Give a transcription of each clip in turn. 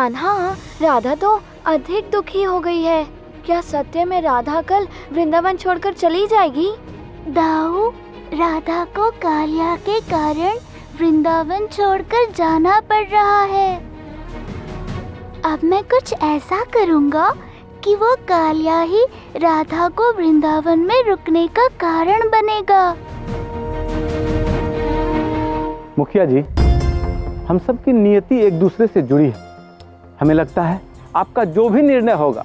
कान्हा, राधा तो अधिक दुखी हो गई है। क्या सत्य में राधा कल वृंदावन छोड़कर चली जाएगी? दाऊ, राधा को कालिया के कारण वृंदावन छोड़कर जाना पड़ रहा है। अब मैं कुछ ऐसा करूँगा कि वो कालिया ही राधा को वृंदावन में रुकने का कारण बनेगा। मुखिया जी, हम सब की नियति एक दूसरे से जुड़ी है। हमें लगता है आपका जो भी निर्णय होगा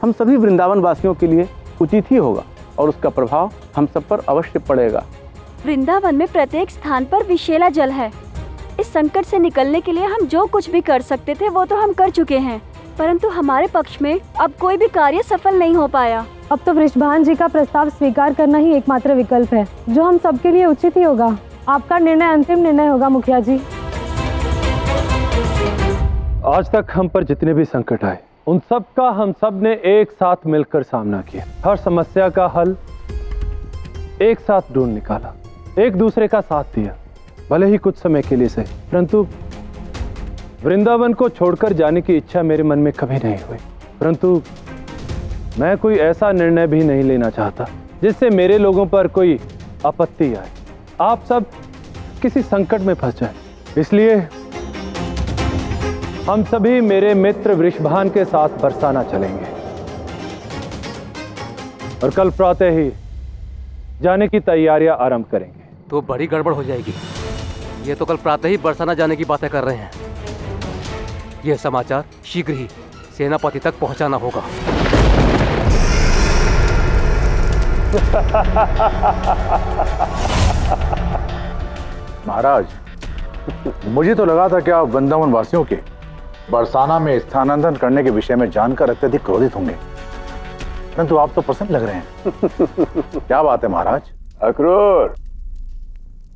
हम सभी वृंदावन वासियों के लिए उचित ही होगा और उसका प्रभाव हम सब पर अवश्य पड़ेगा। वृंदावन में प्रत्येक स्थान पर विषैला जल है। इस संकट से निकलने के लिए हम जो कुछ भी कर सकते थे वो तो हम कर चुके हैं, परंतु हमारे पक्ष में अब कोई भी कार्य सफल नहीं हो पाया। अब तो वृषभान जी का प्रस्ताव स्वीकार करना ही एकमात्र विकल्प है, जो हम सबके लिए उचित ही होगा। आपका निर्णय अंतिम निर्णय होगा मुखिया जी। आज तक हम पर जितने भी संकट आए उन सब का हम सब ने एक साथ मिलकर सामना किया। हर समस्या का हल एक साथ ढूंढ निकाला, एक दूसरे का साथ दिया, भले ही कुछ समय के लिए सही, परंतु वृंदावन को छोड़कर जाने की इच्छा मेरे मन में कभी नहीं हुई। परंतु मैं कोई ऐसा निर्णय भी नहीं लेना चाहता जिससे मेरे लोगों पर कोई आपत्ति आए, आप सब किसी संकट में फंस जाए। इसलिए हम सभी मेरे मित्र वृषभान के साथ बरसाना चलेंगे और कल प्रातः ही जाने की तैयारियां आरंभ करेंगे। तो बड़ी गड़बड़ हो जाएगी। ये तो कल प्रातः ही बरसाना जाने की बातें कर रहे हैं। यह समाचार शीघ्र ही सेनापति तक पहुंचाना होगा। महाराज, मुझे तो लगा था कि आप वृंदावन वासियों के बरसाना में स्थानांतरण करने के विषय में जानकर अत्यधिक क्रोधित होंगे, परंतु आप तो प्रसन्न लग रहे हैं। क्या बात है महाराज? अक्रूर,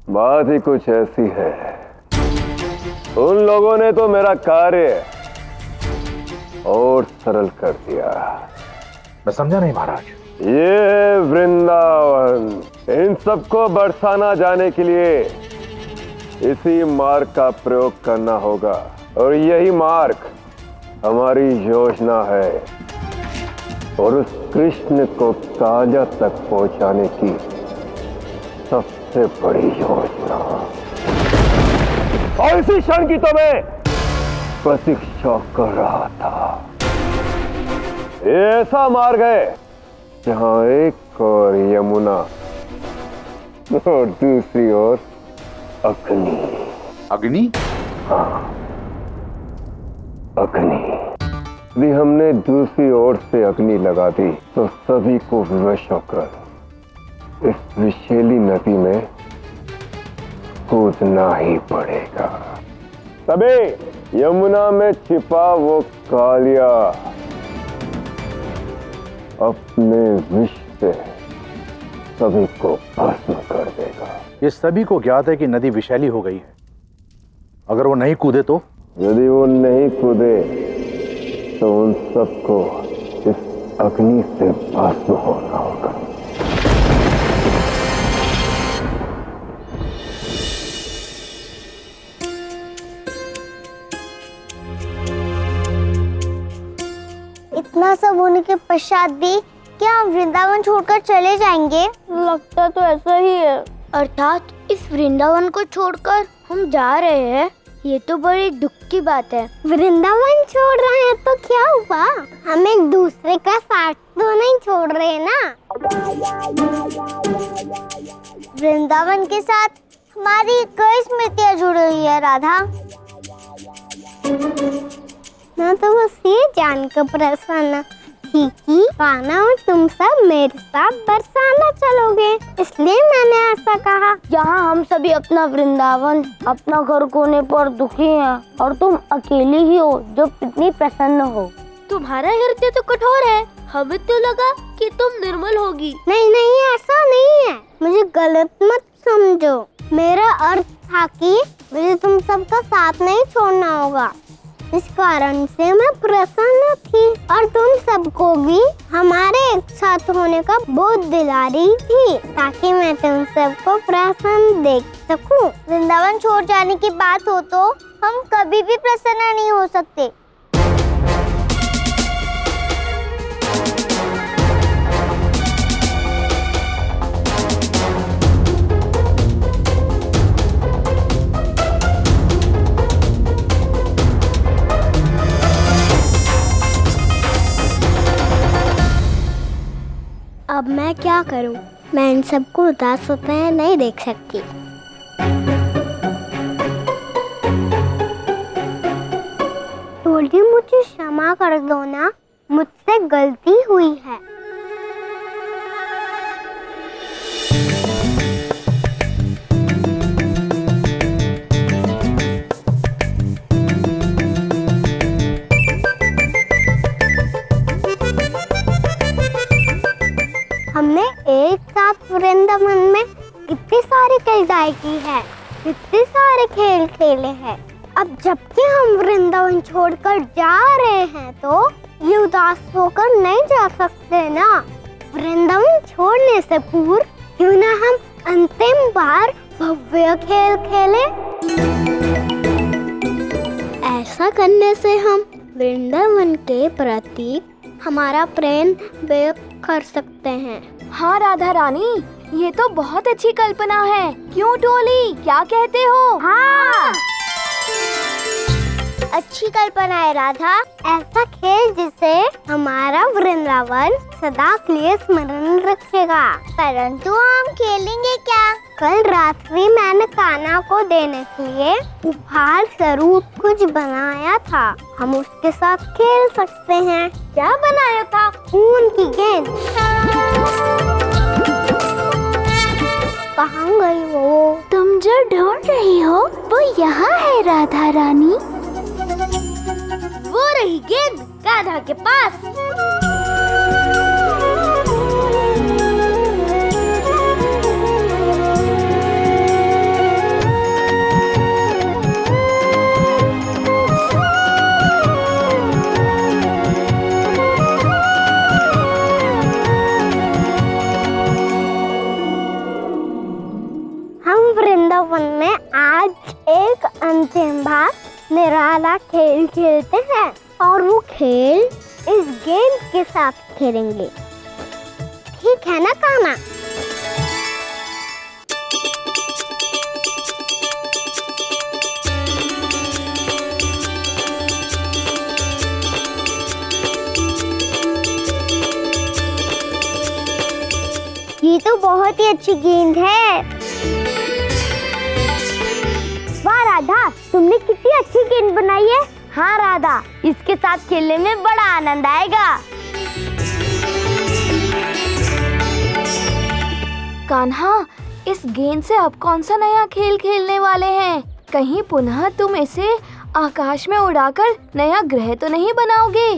बात ही कुछ ऐसी है। उन लोगों ने तो मेरा कार्य और सरल कर दिया। मैं समझा नहीं महाराज। ये वृंदावन, इन सबको बरसाना जाने के लिए इसी मार्ग का प्रयोग करना होगा और यही मार्ग हमारी योजना है और उस कृष्ण को कालिया तक पहुंचाने की सबसे बड़ी योजना। और इसी क्षण की तो मैं प्रतीक्षा कर रहा था। ये ऐसा मार्ग है जहां एक और यमुना और दूसरी ओर अग्नि। अग्नि? हाँ, अग्नि। भी हमने दूसरी ओर से अग्नि लगा दी तो सभी को विवश होकर इस विषैली नदी में कूदना ही पड़ेगा। तभी यमुना में छिपा वो कालिया अपने विष से सभी को भस्म कर देगा। ये सभी को ज्ञात है कि नदी विषैली हो गई है। अगर वो नहीं कूदे तो? यदि वो नहीं कूदे तो उन सबको इस अग्नि से भस्म होना होगा। इतना सब होने के पश्चात भी क्या हम वृंदावन छोड़कर चले जाएंगे? लगता तो ऐसा ही है। अर्थात इस वृंदावन को छोड़कर हम जा रहे हैं, ये तो बड़ी दुख की बात है। वृंदावन छोड़ रहे हैं तो क्या हुआ? हम एक दूसरे का साथ तो नहीं छोड़ रहे ना। वृंदावन के साथ हमारी कई स्मृतियाँ जुड़ी हुई है राधा। मैं तो बस ये जानकर प्रसन्न थी कि कान्हा और तुम सब मेरे साथ बरसाना चलोगे, इसलिए मैंने ऐसा कहा। यहाँ हम सभी अपना वृंदावन, अपना घर खोने पर दुखी हैं और तुम अकेली ही हो जो इतनी प्रसन्न हो। तुम्हारा हृदय तो कठोर है, हमें तो लगा कि तुम निर्मल होगी। नहीं नहीं, ऐसा नहीं है, मुझे गलत मत समझो। मेरा अर्थ था कि मुझे तुम सबका साथ नहीं छोड़ना होगा, इस कारण से मैं प्रसन्न थी और तुम सबको भी हमारे एक साथ होने का बोध दिला रही थी ताकि मैं तुम सबको प्रसन्न देख सकूं। वृंदावन छोड़ जाने की बात हो तो हम कभी भी प्रसन्न नहीं हो सकते। करूं? मैं इन सबको उदास होते हैं नहीं देख सकती। टोली मुझे क्षमा कर दो ना, मुझसे गलती हुई है। हमने एक साथ वृंदावन में कितनी सारी खरीदारी की है, कितने सारे खेल खेले हैं। अब जबकि हम वृंदावन छोड़कर जा रहे हैं तो ये उदास होकर नहीं जा सकते ना। वृंदावन छोड़ने से पूर्व क्यों ना हम अंतिम बार भव्य खेल खेले। ऐसा करने से हम वृंदावन के प्रति हमारा प्रेम व्यक्त कर सकते हैं। हाँ राधा रानी, ये तो बहुत अच्छी कल्पना है। क्यों टोली, क्या कहते हो? हाँ, अच्छी कल्पना है राधा। ऐसा खेल जिसे हमारा वृंदावन सदा के लिए स्मरण रखेगा। परंतु हम खेलेंगे क्या? कल रात्रि मैंने कान्हा को देने के लिए उपहार स्वरूप कुछ बनाया था, हम उसके साथ खेल सकते हैं। क्या बनाया था? ऊन की गेंद। कहाँ गई वो? तुम जो ढूंढ रही हो वो यहाँ है राधा रानी। वो रही गेंद राधा के पास। हम वृंदावन में आज एक अंतिम बार निराला खेल खेलते हैं और वो खेल इस गेंद के साथ खेलेंगे। ठीक है ना कान्हा? ये तो बहुत ही अच्छी गेंद है। वाह राधा, तुमने कितनी अच्छी गेंद बनाई है। हाँ राधा, इसके साथ खेलने में बड़ा आनंद आएगा। कान्हा, इस गेंद से अब कौन सा नया खेल खेलने वाले हैं? कहीं पुनः तुम इसे आकाश में उड़ाकर नया ग्रह तो नहीं बनाओगे?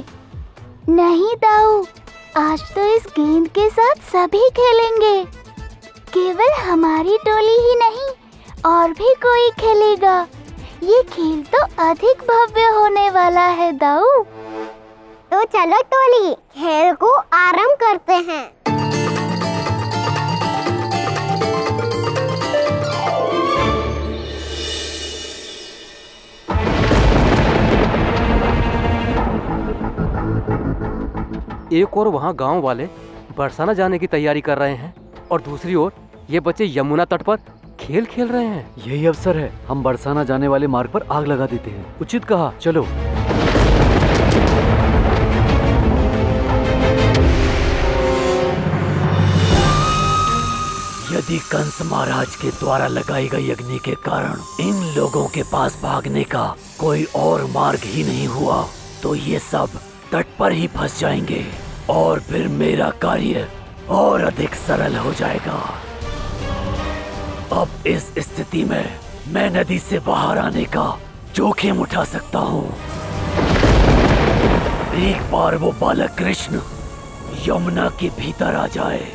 नहीं दाऊ, आज तो इस गेंद के साथ सभी खेलेंगे। केवल हमारी टोली ही नहीं, और भी कोई खेलेगा। ये खेल तो अधिक भव्य होने वाला है दाऊ। तो चलो टोली, खेल को आरंभ करते हैं। एक और वहाँ गांव वाले बरसाना जाने की तैयारी कर रहे हैं और दूसरी ओर ये बच्चे यमुना तट पर खेल खेल रहे हैं। यही अवसर है, हम बरसाना जाने वाले मार्ग पर आग लगा देते हैं। उचित कहा, चलो। यदि कंस महाराज के द्वारा लगाई गई अग्नि के कारण इन लोगों के पास भागने का कोई और मार्ग ही नहीं हुआ, तो ये सब तट पर ही फंस जाएंगे और फिर मेरा कार्य और अधिक सरल हो जाएगा। अब इस स्थिति में मैं नदी से बाहर आने का जोखिम उठा सकता हूँ। एक बार वो बालक कृष्ण यमुना के भीतर आ जाए,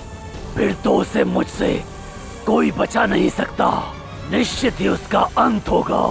फिर तो उसे मुझसे कोई बचा नहीं सकता। निश्चित ही उसका अंत होगा।